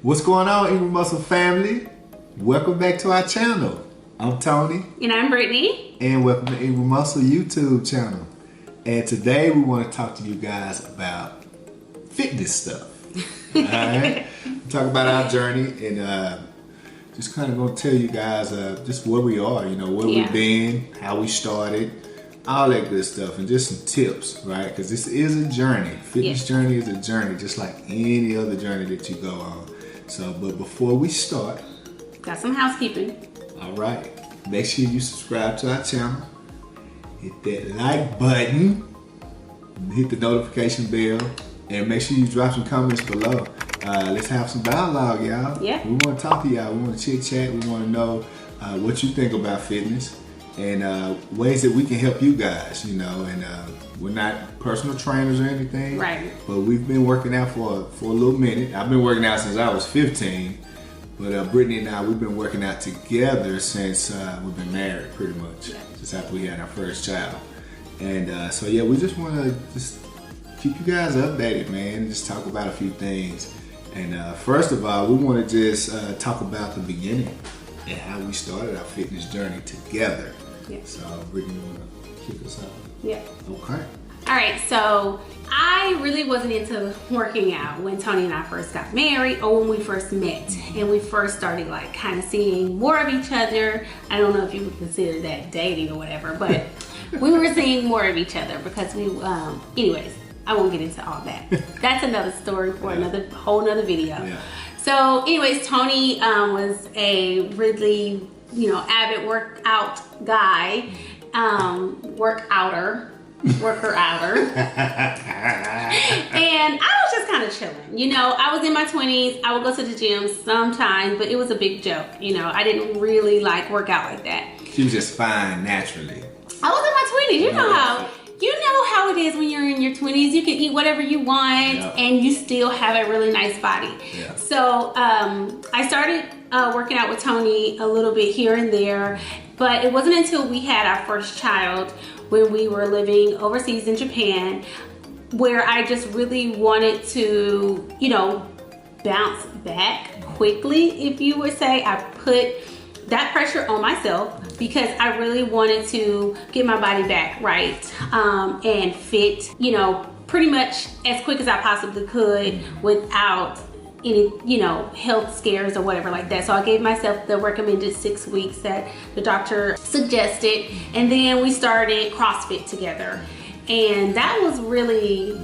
What's going on, Ingram Muscle family? Welcome back to our channel. I'm Tony. And I'm Brittany. And welcome to Ingram Muscle YouTube channel. And today we want to talk to you guys about fitness stuff. Alright? Talk about our journey and just kind of going to tell you guys just where we are, you know, where we've been, how we started, all that good stuff, and just some tips, right? Because this is a journey. Fitness journey is a journey, just like any other journey that you go on. So, but before we start, got some housekeeping. All right, make sure you subscribe to our channel, hit that like button, hit the notification bell, and make sure you drop some comments below. Let's have some dialogue, y'all. Yeah. We want to talk to y'all. We want to chit chat. We want to know what you think about fitness and ways that we can help you guys, you know. And we're not personal trainers or anything, right? But we've been working out for a little minute. I've been working out since I was 15. But Brittany and I, we've been working out together since we've been married, pretty much, just after we had our first child. And so yeah, we just want to just keep you guys updated, man. Just talk about a few things. And first of all, we want to just talk about the beginning and how we started our fitness journey together. Yeah. So Brittany, you want to kick us off? Yeah. Okay. All right, so I really wasn't into working out when Tony and I first got married or when we first met and we first started like kind of seeing more of each other. I don't know if you would consider that dating or whatever, but we were seeing more of each other because we, anyways, I won't get into all that. That's another story for another whole nother video. Yeah. So anyways, Tony was a really, you know, avid workout guy, worker-outer. And I was just kind of chilling. You know, I was in my 20s. I would go to the gym sometimes, but it was a big joke. You know, I didn't really like work out like that. She was just fine naturally. I was in my 20s. You know how it is when you're in your 20s. You can eat whatever you want and you still have a really nice body. Yeah. So I started working out with Tony a little bit here and there, but it wasn't until we had our first child when we were living overseas in Japan where I just really wanted to, you know, bounce back quickly, if you would say. I put that pressure on myself because I really wanted to get my body back right and fit, you know, pretty much as quick as I possibly could without any, you know, health scares or whatever like that. So I gave myself the recommended 6 weeks that the doctor suggested, and then we started CrossFit together, and that was really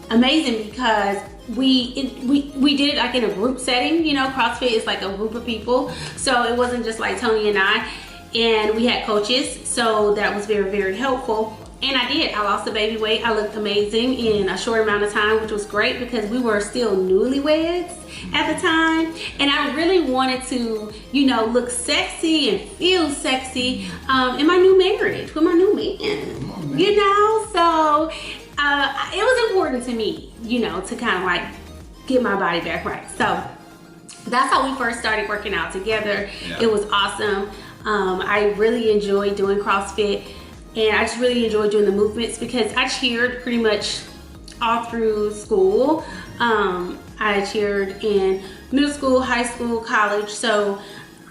amazing because we did it like in a group setting. You know, CrossFit is like a group of people, so it wasn't just like Tony and I, and we had coaches, so that was very, very helpful. And I did. I lost the baby weight. I looked amazing in a short amount of time, which was great because we were still newlyweds at the time. And I really wanted to, you know, look sexy and feel sexy in my new marriage with my new man. You know, so it was important to me, you know, to kind of like get my body back right. So that's how we first started working out together. Yeah. It was awesome. I really enjoyed doing CrossFit. And I just really enjoyed doing the movements because I cheered pretty much all through school. I cheered in middle school, high school, college. So,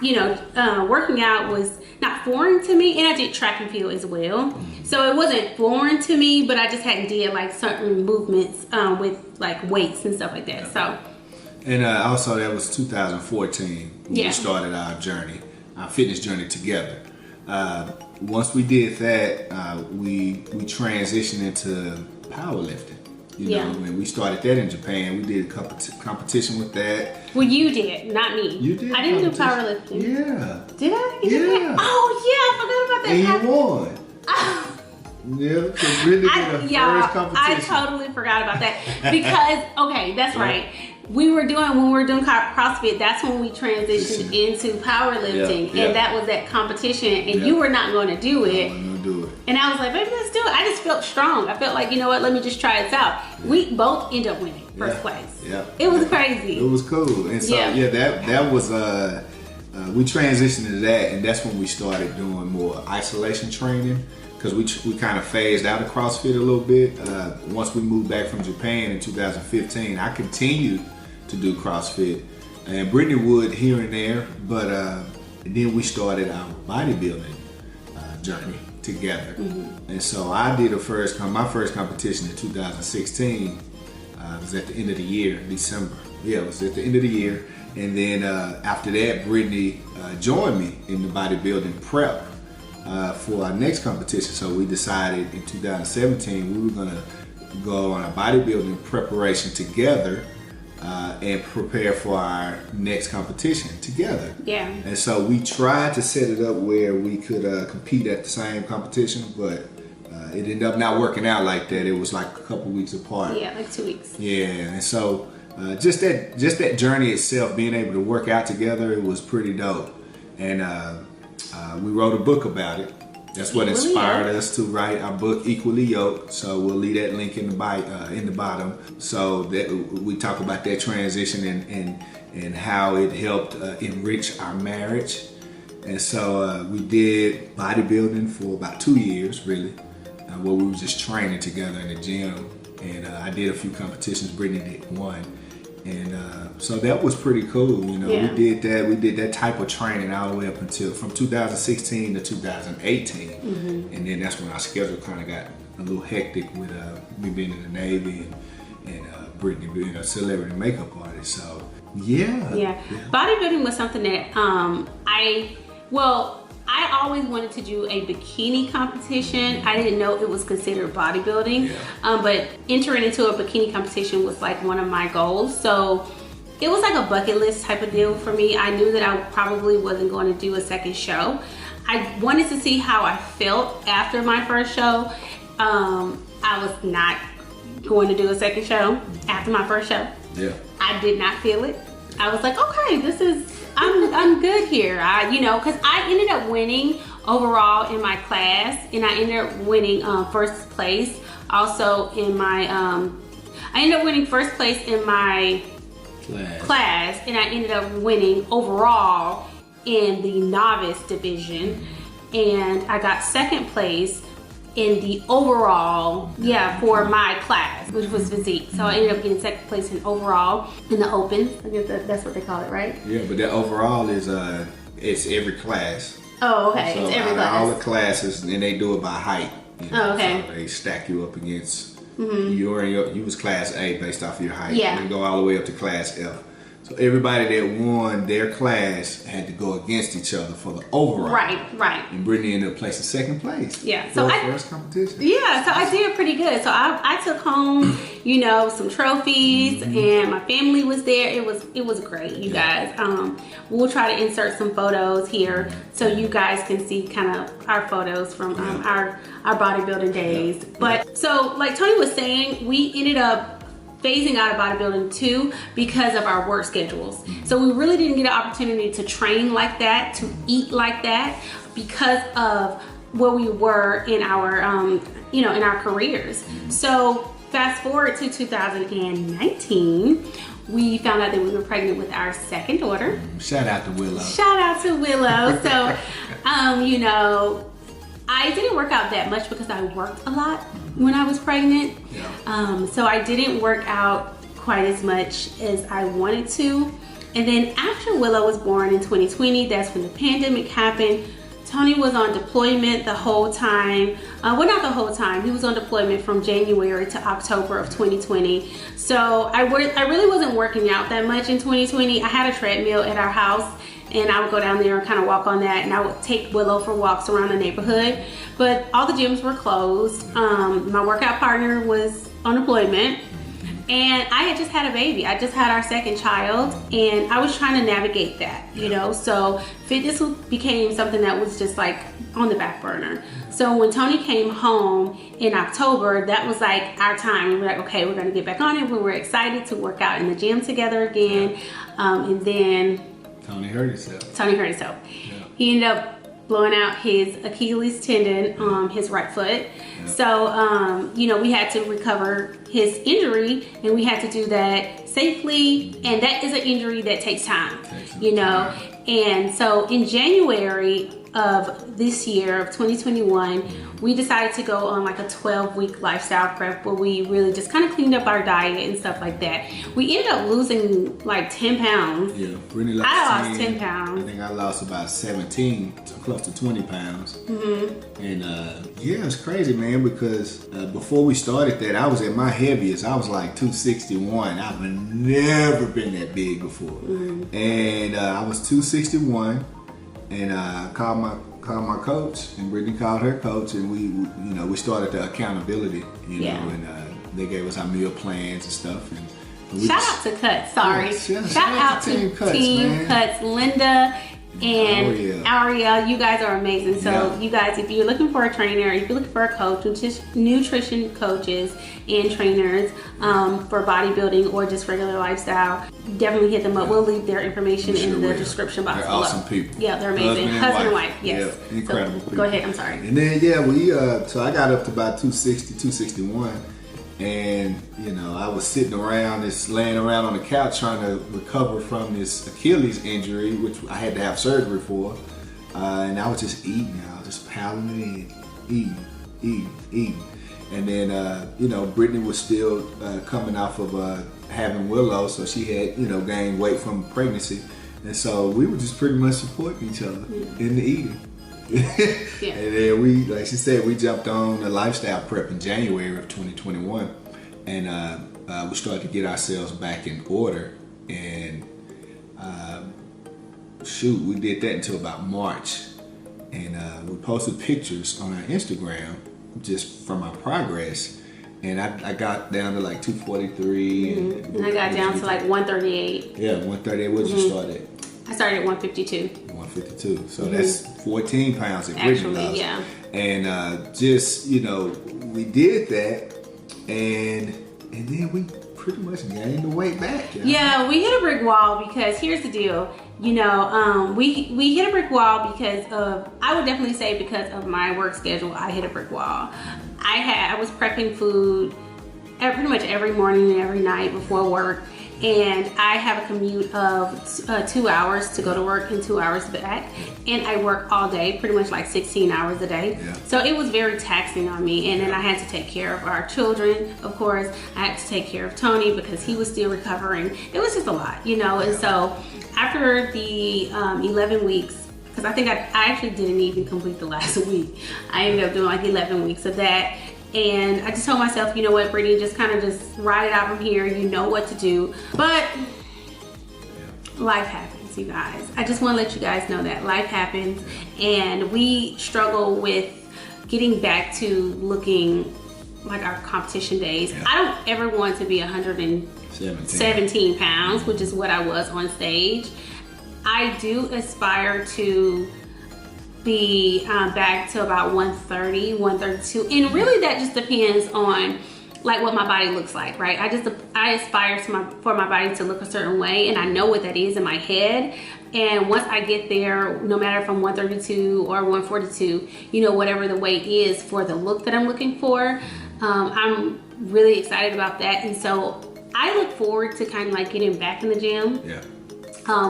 you know, working out was not foreign to me. And I did track and field as well. So it wasn't foreign to me, but I just hadn't did like certain movements with like weights and stuff like that. So. And also that was 2014 when we started our journey, our fitness journey together. Once we did that, we transitioned into powerlifting. You know, and we started that in Japan. We did a competition with that. Well, you did, not me. You did. I didn't do powerlifting. Yeah. Did I? Yeah. Oh, yeah, I forgot about that. And you won. Yeah, because really did a first competition. I totally forgot about that because, okay, that's right. When we were doing CrossFit, that's when we transitioned into powerlifting, and that was that competition, and you were not going to do it. And I was like, baby, let's do it. I just felt strong. I felt like, you know what, let me just try this out. We both ended up winning first place. Yeah. It was crazy. It was cool. And so, that was, we transitioned to that, and that's when we started doing more isolation training. Because we kind of phased out of CrossFit a little bit. Once we moved back from Japan in 2015, I continued to do CrossFit and Brittany would here and there, but then we started our bodybuilding journey together. And so I did my first competition in 2016. It was at the end of the year, December. Yeah, it was at the end of the year. And then after that, Brittany joined me in the bodybuilding prep for our next competition. So we decided in 2017 we were gonna go on a bodybuilding preparation together and prepare for our next competition together. Yeah. And so we tried to set it up where we could compete at the same competition, but it ended up not working out like that. It was like a couple weeks apart. Yeah, like 2 weeks. Yeah, and so just that journey itself, being able to work out together, it was pretty dope. And we wrote a book about it. That's what inspired us to write our book, Equally Yoked. So we'll leave that link in the bottom. So that we talk about that transition and how it helped enrich our marriage. And so we did bodybuilding for about 2 years, really, where we were just training together in the gym. And I did a few competitions. Brittany did one. And so that was pretty cool, you know. Yeah. We did that type of training all the way up until from 2016 to 2018, and then that's when our schedule kind of got a little hectic with me being in the Navy and Brittany being a celebrity makeup artist. So yeah. Bodybuilding was something that I always wanted to do a bikini competition. I didn't know it was considered bodybuilding, but entering into a bikini competition was like one of my goals. So it was like a bucket list type of deal for me. I knew that I probably wasn't going to do a second show. I wanted to see how I felt after my first show. I was not going to do a second show after my first show. Yeah. I did not feel it. I was like, okay, I'm good here. Because I ended up winning overall in my class, and I ended up winning first place. Also in my, I ended up winning first place in my class, and I ended up winning overall in the novice division, and I got second place in the overall, for my class, which was physique. So I ended up getting second place in overall in the open. I guess that's what they call it, right? Yeah, but that overall is it's every class. Oh, okay. So it's every class. All the classes, and they do it by height. You know? Oh, okay. So they stack you up against you was class A based off of your height. Yeah. And go all the way up to class F. So everybody that won their class had to go against each other for the overall. Right. And Brittany ended up placing second place. Yeah. So first competition. Yeah, so I did pretty good. So I took home, some trophies, and my family was there. It was great, you guys. We'll try to insert some photos here so you guys can see kind of our photos from our bodybuilding days. But so like Tony was saying, we ended up phasing out of bodybuilding too because of our work schedules. So we really didn't get an opportunity to train like that, to eat like that, because of where we were in our in our careers. So fast forward to 2019, we found out that we were pregnant with our second daughter. Shout out to Willow. So I didn't work out that much because I worked a lot when I was pregnant. So I didn't work out quite as much as I wanted to. And then after Willow was born in 2020, that's when the pandemic happened. Tony was on deployment the whole time. Well, not the whole time. He was on deployment from January to October of 2020. So I really wasn't working out that much in 2020. I had a treadmill at our house, and I would go down there and kind of walk on that, and I would take Willow for walks around the neighborhood. But all the gyms were closed. My workout partner was on deployment, and I had just had a baby. I just had our second child, and I was trying to navigate that, So fitness became something that was just like on the back burner. So when Tony came home in October, that was like our time. We were like, okay, we're gonna get back on it. We were excited to work out in the gym together again. And then Tony hurt himself. Yeah. He ended up blowing out his Achilles tendon on his right foot. Yeah. So, we had to recover his injury, and we had to do that safely. And that is an injury that takes time, And so in January of this year, of 2021, we decided to go on like a 12-week lifestyle prep where we really just kind of cleaned up our diet and stuff like that. We ended up losing like 10 pounds. Yeah, Brittany lost I lost 10 pounds. I think I lost about 17, so close to 20 pounds. And yeah, it's crazy, man, because before we started that, I was at my heaviest. I was like 261. I've never been that big before. And I was 261, and I called my coach, and Brittany called her coach, and we started the accountability, know, and they gave us our meal plans and stuff. And shout out to CUTZ, sorry. Shout out to Team CUTZ, Linda and Ariel. You guys are amazing. So you guys, if you're looking for a trainer, if you're looking for a coach, nutrition coaches and trainers for bodybuilding or just regular lifestyle, definitely hit them up. We'll leave their information in the description box below. They're awesome people. Yeah, they're amazing. Husband and wife, yes. Yeah, incredible so, go ahead, I'm sorry. And then so I got up to about 260, 261. And I was sitting around, just laying around on the couch trying to recover from this Achilles injury, which I had to have surgery for. And I was just eating, I was just pounding in, eating. And then, Brittany was still coming off of having Willow, so she had, gained weight from pregnancy. And so we were just pretty much supporting each other in the eating. And then like she said, we jumped on a lifestyle prep in January of 2021, and we started to get ourselves back in order. And we did that until about March, and we posted pictures on our Instagram just from our progress. And I got down to like 243, and I got down to like 138. Yeah, 138. What did you start at? I started at 152. 152. So that's 14 pounds that Brittany lost. Yeah. And just, we did that, and then we pretty much gained the weight back. Yeah, we hit a brick wall because here's the deal. We hit a brick wall because of, I would definitely say because of my work schedule, I hit a brick wall. I was prepping food pretty much every morning and every night before work. And I have a commute of 2 hours to go to work and 2 hours back. And I work all day, pretty much like 16 hours a day. Yeah. So it was very taxing on me. And then I had to take care of our children, of course. I had to take care of Tony because he was still recovering. It was just a lot, And so after the 11 weeks, because I think I actually didn't even complete the last week. I ended up doing like 11 weeks of that. And I just told myself, you know what, Brittany, just kind of just ride it out from here. You know what to do. But life happens, you guys. I just want to let you guys know that life happens. And we struggle with getting back to looking like our competition days. Yeah. I don't ever want to be 117 pounds, which is what I was on stage. I do aspire to be back to about 130, 132, and really that just depends on like what my body looks like, right? I aspire for my body to look a certain way, and I know what that is in my head. And once I get there, no matter if I'm 132 or 142, whatever the weight is for the look that I'm looking for, I'm really excited about that. And so I look forward to kind of like getting back in the gym. Yeah.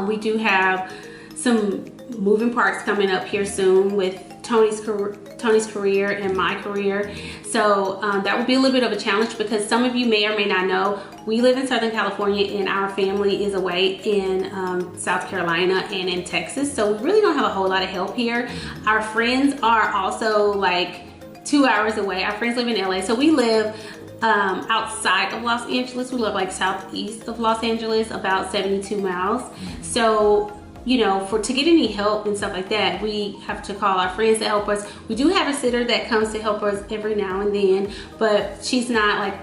We do have some moving parts coming up here soon with Tony's career and my career. So that will be a little bit of a challenge because some of you may or may not know, we live in Southern California and our family is away in South Carolina and in Texas. So we really don't have a whole lot of help here. Our friends are also like 2 hours away. Our friends live in LA. So we live outside of Los Angeles. We live like southeast of Los Angeles, about 72 miles. So to get any help and stuff like that, we have to call our friends to help us. We do have a sitter that comes to help us every now and then, but she's not like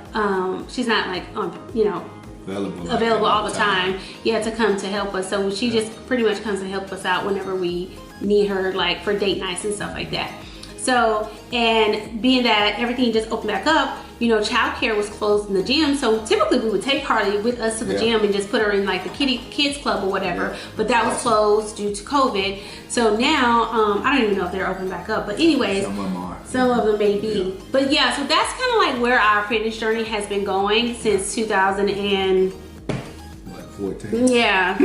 available all the time. Yeah, to come to help us. So she just pretty much comes to help us out whenever we need her, like for date nights and stuff like that. So, and being that everything just opened back up, childcare was closed in the gym. So typically we would take Harley with us to the gym and just put her in like the kids club or whatever. But that was closed due to COVID. So now, I don't even know if they're open back up. But anyways, some of them are. Some of them may be. Yeah. But yeah, so that's kind of like where our fitness journey has been going since 2014. Yeah.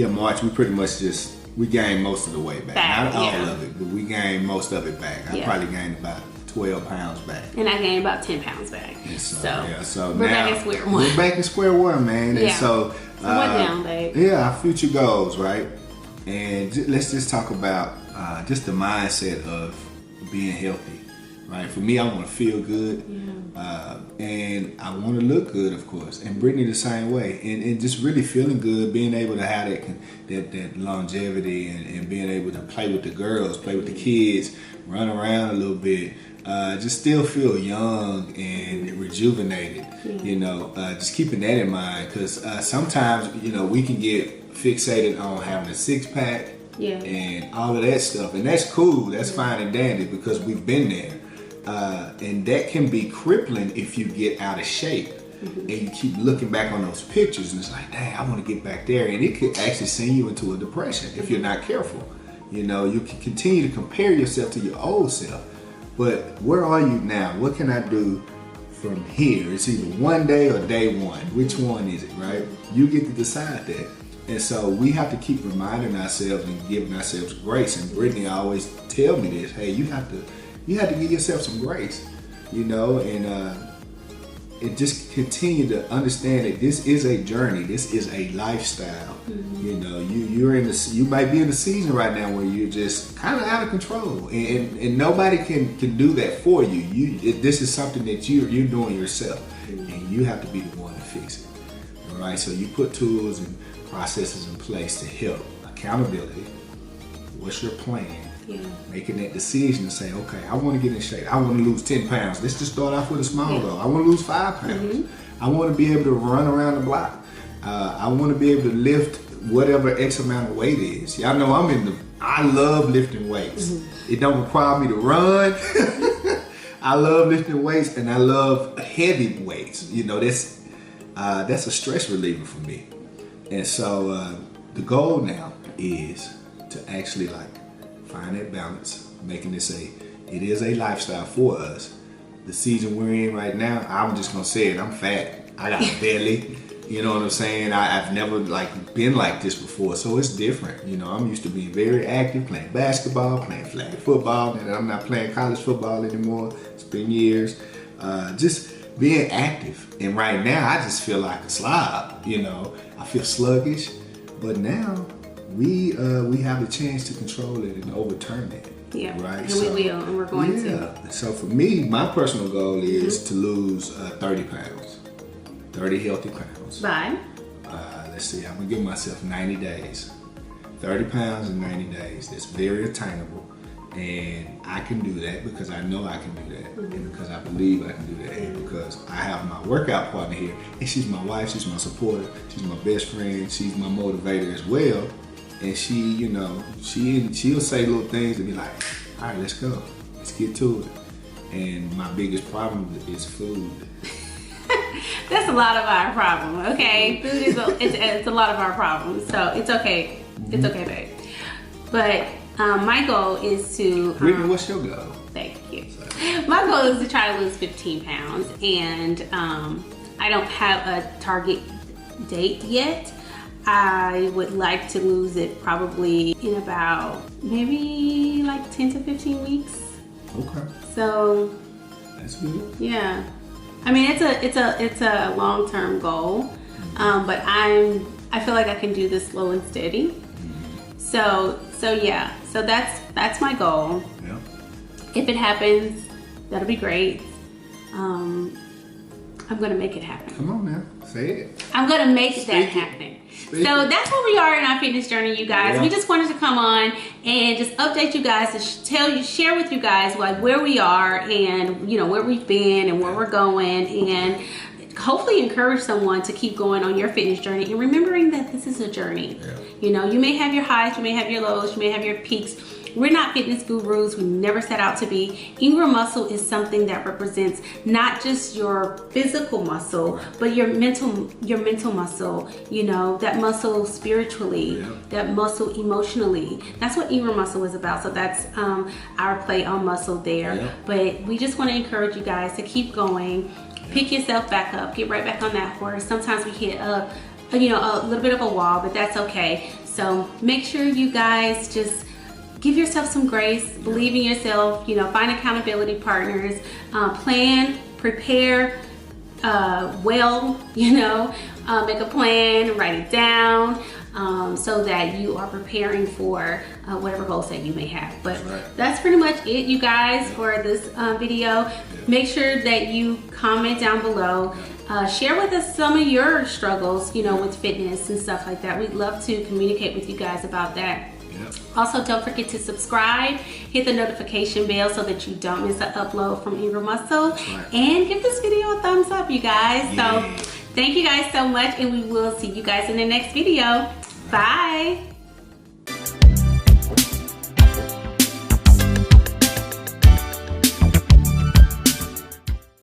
March, we pretty much just we gained most of the weight back. Not all of it, but we gained most of it back. I probably gained about 12 pounds back. And I gained about 10 pounds back. So we're now, back at square one. We're back at square one, man. And so what down, babe? Yeah, our future goals, right? And let's just talk about just the mindset of being healthy, right? For me, I want to feel good, and I want to look good, of course. And Brittany the same way, and just really feeling good, being able to have that longevity, and being able to play with the girls, play with the kids, run around a little bit. Just still feel young and rejuvenated, just keeping that in mind, because sometimes, we can get fixated on having a six-pack and all of that stuff, and that's cool, that's fine and dandy, because we've been there, and that can be crippling if you get out of shape, and you keep looking back on those pictures, and it's like, dang, I want to get back there, and it could actually send you into a depression if you're not careful. You can continue to compare yourself to your old self. But where are you now? What can I do from here? It's either one day or day one. Which one is it, right? You get to decide that. And so we have to keep reminding ourselves and giving ourselves grace. And Brittany always tell me this, hey, you have to give yourself some grace, and just continue to understand that this is a journey. This is a lifestyle. You might be in a season right now where you're just kind of out of control, and nobody can do that for you. This is something that you're doing yourself, and you have to be the one to fix it. All right. So you put tools and processes in place to help. Accountability. What's your plan? Making that decision to say, okay, I want to get in shape. I want to lose 10 pounds. Let's just start off with a small goal. I want to lose 5 pounds. I want to be able to run around the block. I want to be able to lift whatever X amount of weight is. Y'all know I love lifting weights. It don't require me to run. I love lifting weights, and I love heavy weights. That's a stress reliever for me. And so the goal now is to actually find that balance, making it is a lifestyle for us. The season we're in right now, I'm just gonna say it, I'm fat. I got a belly, you know what I'm saying? I've never been like this before, so it's different. I'm used to being very active, playing basketball, playing flag football, and I'm not playing college football anymore. It's been years. Just being active, and right now I just feel like a slob. I feel sluggish, but now we have the chance to control it and overturn it. Yeah, right. And we will, and we're going to. So for me, my personal goal is to lose 30 pounds, 30 healthy pounds. By? Let's see, I'm gonna give myself 90 days. 30 pounds in 90 days. That's very attainable, and I can do that because I know I can do that, and because I believe I can do that, and because I have my workout partner here, and she's my wife, she's my supporter, she's my best friend, she's my motivator as well. And she, she'll say little things and be like, all right, let's go. Let's get to it. And my biggest problem is food. That's a lot of our problem, okay? Food is it's a lot of our problems. So it's okay. It's okay, babe. But my goal is to... Brittany, what's your goal? Thank you. My goal is to try to lose 15 pounds. And I don't have a target date yet. I would like to lose it probably in about maybe 10 to 15 weeks. Okay. So that's good. Yeah. I mean, it's a long-term goal, but I feel like I can do this slow and steady. So yeah. So that's my goal. Yeah. If it happens, that'll be great. I'm gonna make it happen. Come on now, say it. I'm gonna make that happen. So that's where we are in our fitness journey, you guys. Yeah. We just wanted to come on and just update you guys and share with you guys where we are and where we've been and where we're going, and hopefully encourage someone to keep going on your fitness journey and remembering that this is a journey. Yeah. You may have your highs, you may have your lows, you may have your peaks. We're not fitness gurus. We never set out to be. Ingram Muscle is something that represents not just your physical muscle, but your mental muscle, that muscle spiritually, that muscle emotionally. That's what Ingram Muscle is about. So that's our play on muscle there. Yeah. But we just want to encourage you guys to keep going, pick yourself back up, get right back on that horse. Sometimes we hit a little bit of a wall, but that's okay. So make sure you guys just give yourself some grace, believe in yourself, you know, find accountability partners, plan, prepare, well, you know, make a plan, write it down, so that you are preparing for whatever goals that you may have. But that's pretty much it, you guys, for this video. Make sure that you comment down below. Share with us some of your struggles, you know, with fitness and stuff like that. We'd love to communicate with you guys about that. Also, don't forget to subscribe, hit the notification bell so that you don't miss an upload from Ingram Muscle, and give this video a thumbs up, you guys. So thank you guys so much, and we will see you guys in the next video. Bye.